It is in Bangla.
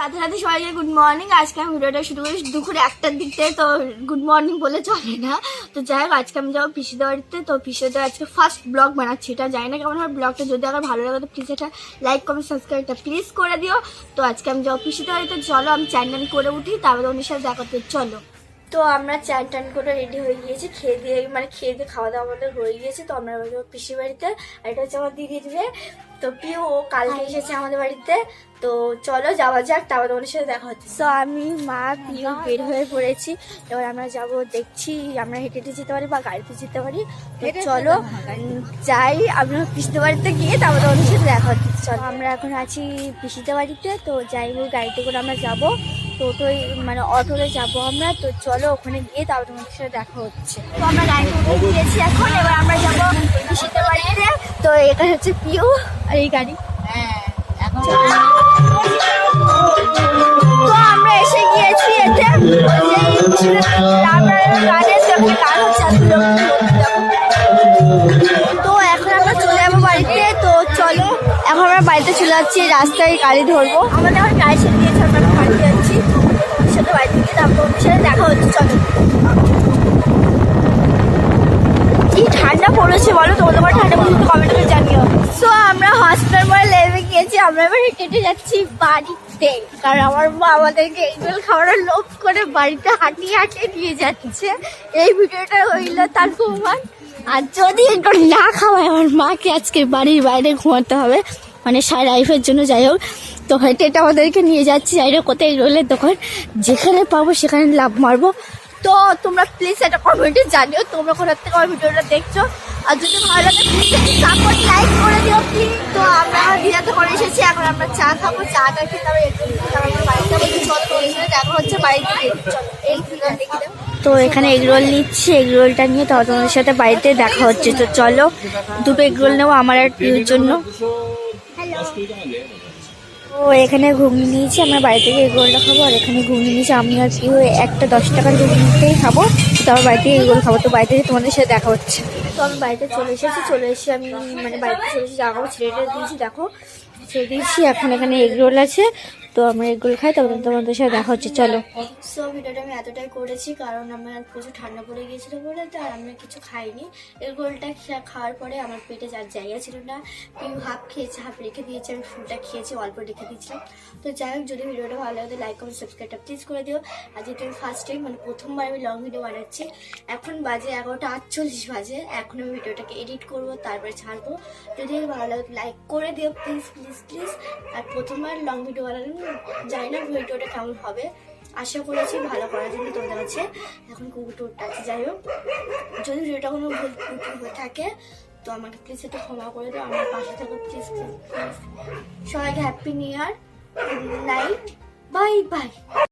রাতে রাতে সবাইকে গুড মর্নিং। আজকে আমি ভিডিওটা শুরু করি দুপুরে 1টার দিক থেকে, তো গুড মর্নিং বলে চলে না। তো যাই হোক, আজকে আমি যাবো পিসিদের বাড়িতে। তো পিসিদের আজকে ফার্স্ট ব্লগ বানাচ্ছি, এটা জানি না কেমন হয় ব্লগটা। যদি আমার ভালো লাগে তো প্লিজ এটা লাইক কমেন্ট সাবস্ক্রাইবটা প্লিজ করে দিও। তো আজকে আমি যাবো পিসিদের বাড়িতে। চলো আমি চান টান করে উঠি, তারপরে ওনার সাথে দেখা করতে। চলো। তো আমরা চান টান করে রেডি হয়ে গিয়েছি, খেয়ে দিয়ে খাওয়া দাওয়া আমাদের হয়ে গিয়েছে। তো আমরা পিসির বাড়িতে, আর এটা হচ্ছে আমার দিদির মেয়ে। তো পিউ ও কালকে এসেছে আমাদের বাড়িতে। তো চলো যাওয়া যাক, তারপর ওনার সাথে দেখা হচ্ছে। তো আমি মা পিউ বের হয়ে পড়েছি। এবার আমরা যাব, দেখছি আমরা হেঁটে হেঁটে যেতে পারি বা গাড়িতে যেতে পারি। তো চলো যাই, আমরা পিসিদের বাড়িতে গিয়ে তারপর ওনার সাথে দেখা হচ্ছে। চলো, আমরা এখন আছি পিসিদের বাড়িতে। তো যাই হোক, গাড়িতে করে আমরা যাবো, টোটোয় অটোতে যাবো আমরা। তো চলো ওখানে গিয়ে তারপর তোমাদের সাথে দেখা হচ্ছে। তো আমরা গাড়িতে গিয়েছি এখন, এবার আমরা যাবো পিসিদের বাড়িতে। তো এটা হচ্ছে পিউ আর এই গাড়ি। তো আমরা এসে গিয়েছি এতে, তো এখন আমরা চলে যাবো বাড়িতে। তো চলো এখন আমরা বাড়িতে চলে যাচ্ছি, রাস্তায় গাড়ি ধরবো। আমাদের এখন গাড়ি ছেড়ে দিয়েছে, আমরা বাড়িতে যাচ্ছি। ওর সাথে বাড়িতে গিয়ে তারপর ওর সাথে দেখা হচ্ছে। চলো। কি ঠান্ডা পড়েছে বলো, তোমাদের ঠান্ডা পড়েছে কমেন্ট করে জানিও। সো আমরা হসপিটাল পরে লেবে গিয়েছি, আমরা এবার হেঁটে যাচ্ছি বাড়িতে, কারণ আমার মা আমাদেরকে এগরোল খাওয়ার লোভ করে বাড়িতে হাঁটিয়ে হাঁটিয়ে নিয়ে যাচ্ছে। এই ভিডিওটা হইল তার প্রমাণ। আর যদি এগুলো না খাওয়ায় আমার মাকে আজকে বাড়ির বাইরে ঘুমাতে হবে, সারা লাইফের জন্য। যাই হোক, তো হেঁটে হেঁটে আমাদেরকে নিয়ে যাচ্ছি। যাই হোক, কোথায় এগরোলের দোকান, যেখানে পাবো সেখানে লাভ মারবো। তো তোমরা প্লিজ একটা কমেন্টে জানিও তোমরা কোথা থেকে আমার ভিডিওটা দেখছো। আর যদি ভালো লাগে প্লিজ সাপোর্ট লাইক করে দিও প্লিজ। তো আমরা দিদাতে করে এসেছি, এখন আমরা চা খাবো। চাটা খেতে হবে, দেখা হচ্ছে বাড়িতে। তো এখানে এগরোল নিচ্ছি, এগরোলটা নিয়ে তো তোমাদের সাথে বাড়িতে দেখা হচ্ছে। তো চলো, দুটো এগরোল নেবো আমার আর পিউর জন্য। তো এখানে ঘুগনি নিয়েছি, আমরা বাড়ি থেকে এগরোলটা খাবো। আর এখানে ঘুগনি নিয়েছি, আমি আর পিউ একটা 10 টাকার ঘুগনিতেই খাবো। তারপর বাড়ি থেকে এগরোল খাবো। তো বাড়িতে তোমাদের সাথে দেখা হচ্ছে। তো আমি বাড়িতে চলে এসেছি আমি বাড়িতে চলে এসেছি, জামা ছেড়ে দিয়েছি, দেখো ছেড়ে দিয়েছি। এখন এখানে এগরোল আছে, তো আমরা এগরোল খাই, তারপর তোমাদের সাথে দেখা হচ্ছে। চলো। সো ভিডিওটা আমি এতটাই করেছি কারণ আমার প্রচুর ঠান্ডা পড়ে গিয়েছিল বলে, তো আর আমরা কিছু খাইনি। এগরোলটা খাওয়ার পরে আমার পেটে যার জায়গা ছিল না, পিউ হাফ খেয়েছে, হাফ রেখে দিয়েছে, আমি ফুলটা খেয়েছি, অল্প রেখে দিয়েছিলাম। তো যাই হোক, যদি ভিডিওটা ভালো লাগে লাইক কমেন্ট সাবস্ক্রাইবটা প্লিজ করে দিও। আর যেহেতু আমি ফার্স্ট টাইম প্রথমবার আমি লং ভিডিও বানাচ্ছি, এখন বাজে 11:48 বাজে। এখন আমি ভিডিওটাকে এডিট করবো, তারপরে ছাড়বো। যদি ভালো লাগে লাইক করে দিও প্লিজ প্লিজ প্লিজ। আর প্রথমবার লং ভিডিও বানালাম, জানি না ভিডিওটা কেমন হবে, আশা করেছি ভালো করার জন্য তোমাদের কাছে। এখন কুকুরটা আছে। যাই হোক, যদি ভিডিওটা কোনো ভুল হয়ে থাকে তো আমাকে প্লিজ একটু ক্ষমা করে দাও, আমার পাশে থাকো প্লিজ প্লিজ প্লিজ। সবাইকে happy new year, good night, bye bye.